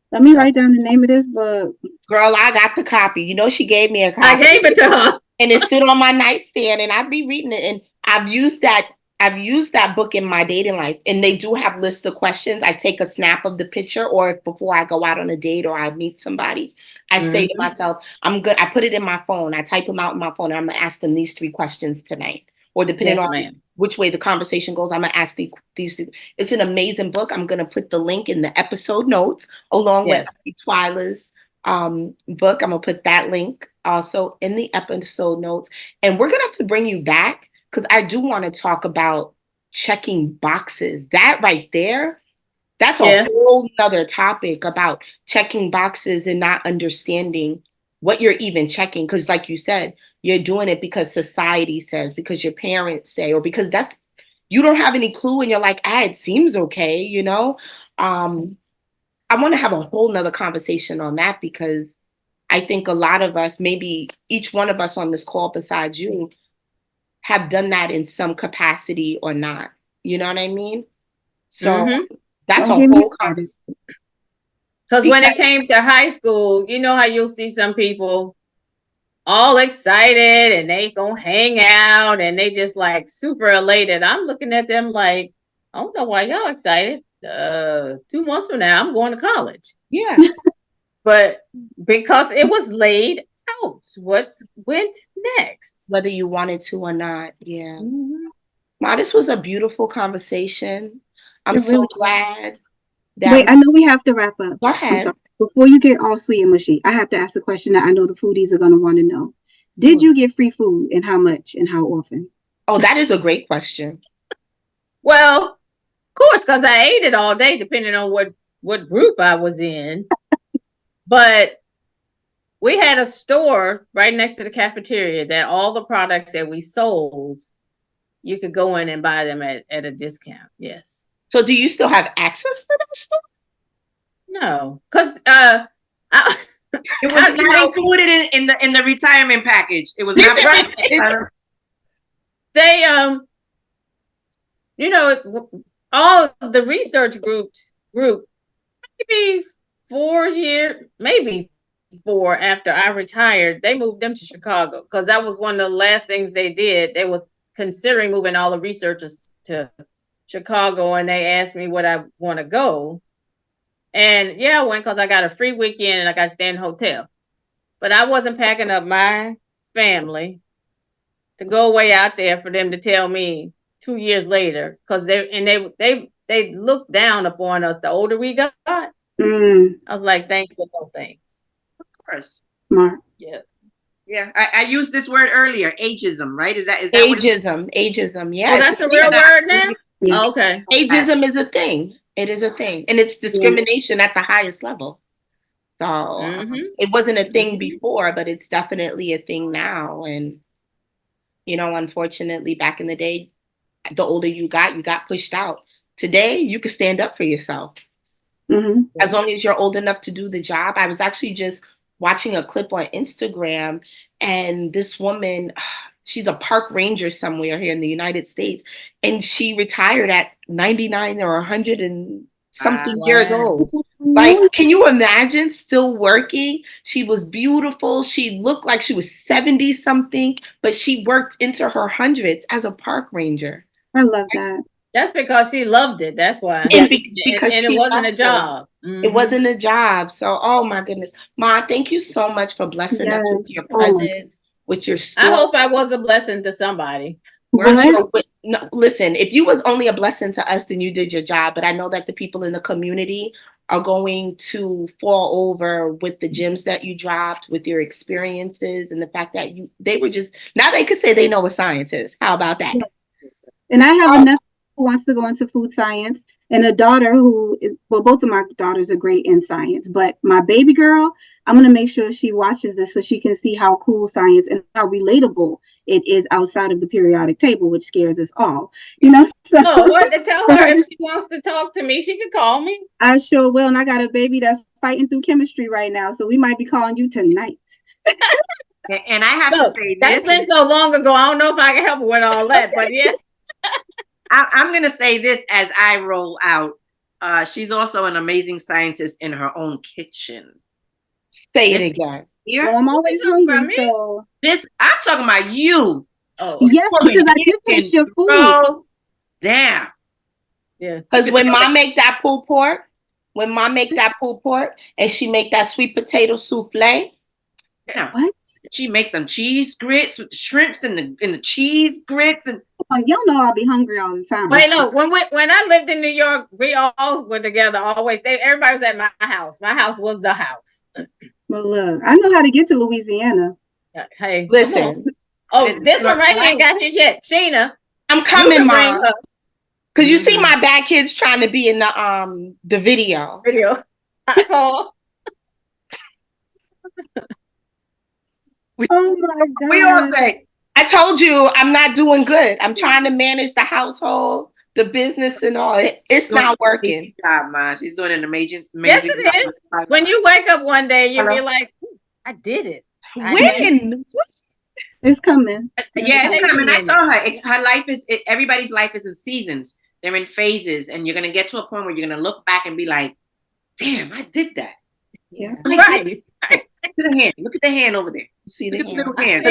Let me write down the name of this book. Girl, I got the copy. You know, she gave me a copy. I gave it to her. And it's sitting on my nightstand, and I be reading it. And I've used that book in my dating life. And they do have lists of questions. I take a snap of the picture, or before I go out on a date or I meet somebody, I say to myself, I'm good. I put it in my phone. I type them out in my phone, and I'm gonna ask them these 3 questions tonight. Or depending on which way the conversation goes, I'm gonna ask these 2. It's an amazing book. I'm gonna put the link in the episode notes along with Twyla's book. I'm gonna put that link also in the episode notes, and we're gonna have to bring you back because I do want to talk about checking boxes. That right there, that's a whole nother topic about checking boxes and not understanding what you're even checking. Because like you said, you're doing it because society says, because your parents say, or because you don't have any clue and you're like, it seems okay, you know? I want to have a whole nother conversation on that because I think a lot of us, maybe each one of us on this call besides you, have done that in some capacity or not. You know what I mean? So that's a whole conversation. Because when it came to high school, you know how you'll see some people all excited and they gonna hang out and they just like super elated. I'm looking at them like, I don't know why y'all excited. 2 months from now, I'm going to college. Yeah. But because it was laid out, what went next? Whether you wanted to or not. Yeah. Ma, this was a beautiful conversation. I'm so glad that. Wait, I know we have to wrap up. Go ahead. Before you get all sweet and mushy, I have to ask a question that I know the foodies are going to want to know. Did you get free food and how much and how often? Oh, that is a great question. Well, of course, because I ate it all day, depending on what group I was in. But we had a store right next to the cafeteria that all the products that we sold, you could go in and buy them at a discount. Yes. So do you still have access to that store? No, because it was not included in the retirement package. It was not right. They you know, all of the research group maybe 4 after I retired, they moved them to Chicago because that was one of the last things they did. They were considering moving all the researchers to Chicago, and they asked me would I want to go. And I went because I got a free weekend and I got to stay in a hotel. But I wasn't packing up my family to go way out there for them to tell me 2 years later, because they looked down upon us the older we got. I was like, thanks for no thanks. Of course. Smart. Yeah. Yeah. I used this word earlier, ageism, right? Is that ageism, yeah. Oh, that's a real word now? Yes. Oh, okay. Ageism is a thing. It is a thing. And it's discrimination at the highest level. So it wasn't a thing before, but it's definitely a thing now. And, you know, unfortunately, back in the day, the older you got pushed out. Today, you can stand up for yourself. As long as you're old enough to do the job. I was actually just watching a clip on Instagram, and this woman, she's a park ranger somewhere here in the United States, and she retired at 99 or 100 and something years old. Like, can you imagine still working? She was beautiful. She looked like she was 70 something, but she worked into her hundreds as a park ranger. I love that. That's because she loved it. That's why. And And it wasn't a job. It wasn't a job. So, oh my goodness. Ma, thank you so much for blessing us with your presence, with your story. I hope I was a blessing to somebody. No, listen, if you was only a blessing to us, then you did your job. But I know that the people in the community are going to fall over with the gems that you dropped, with your experiences, and the fact that they were just, now they could say they know a scientist. How about that? And I have enough who wants to go into food science, and a daughter both of my daughters are great in science, but my baby girl, I'm going to make sure she watches this so she can see how cool science and how relatable it is outside of the periodic table, which scares us all. So what to tell her if she wants to talk to me, she can call me. I sure will. And I got a baby that's fighting through chemistry right now, so we might be calling you tonight. And I have to say, that's been so long ago. I don't know if I can help her with all that, but yeah. I'm going to say this as I roll out. She's also an amazing scientist in her own kitchen. Say it again. Well, I'm always hungry, so I'm talking about you. Oh, yes, because I do taste your food. Bro, damn. Yeah. Because when Mom make that pulled pork, and she make that sweet potato souffle. Yeah. What? She make them cheese grits with shrimps and the cheese grits and. Oh, y'all know I'll be hungry all the time. Wait, no. When I lived in New York, we all were together always. Everybody was at my house. My house was the house. Well, look, I know how to get to Louisiana. Hey, listen. Oh, this one right here ain't got here yet. Sheena, I'm coming, Mom. Because you see my bad kids trying to be in the video. I saw. Oh my God. We all say, I told you I'm not doing good. I'm trying to manage the household, the business, and all. It's not working. Job, Ma. She's doing an amazing yes, it is. When you wake up one day, you'll be like, I did it. When? It's coming. Yeah, it's coming. I told her, her life is, everybody's life is in seasons. They're in phases. And you're going to get to a point where you're going to look back and be like, damn, I did that. Yeah. Right. Look at the hand. Look at the hand over there. See the little hand.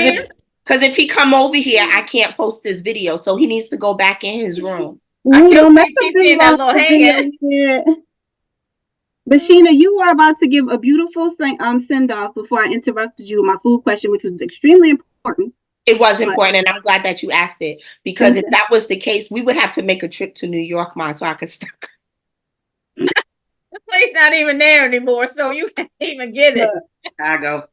Because if he come over here, I can't post this video. So he needs to go back in his room. Ooh, don't mess up this hand. But Sheena, you were about to give a beautiful send off before I interrupted you with my food question, which was extremely important. It was important, and I'm glad that you asked it, because if that was the case, we would have to make a trip to New York, Ma, so I could stop. The place not even there anymore, so you can't even get it. I go.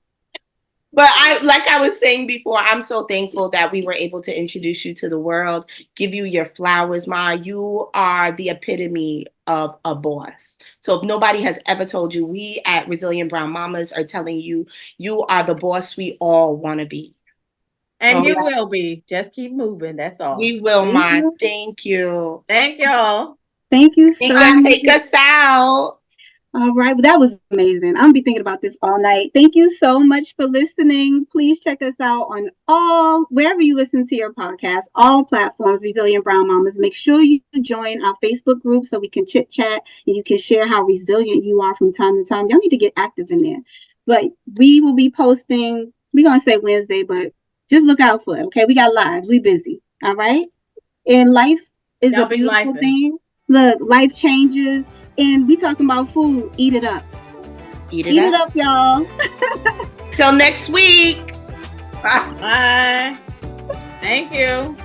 But like I was saying before, I'm so thankful that we were able to introduce you to the world, give you your flowers, Ma. You are the epitome of a boss. So if nobody has ever told you, we at Resilient Brown Mamas are telling you, you are the boss we all want to be. And you will be. Just keep moving. That's all. We will, Ma. Thank you. Thank y'all. Thank you so much. Take us out. All right. Well, that was amazing. I'm going to be thinking about this all night. Thank you so much for listening. Please check us out on wherever you listen to your podcast, all platforms, Resilient Brown Mamas. Make sure you join our Facebook group so we can chit chat and you can share how resilient you are from time to time. Y'all need to get active in there. But we will be posting, we're going to say Wednesday, but just look out for it. Okay. We got lives. We busy. All right. And life is a beautiful thing. Look, life changes. And we talking about food. Eat it up. Eat it up, y'all. Till next week. Bye. Thank you.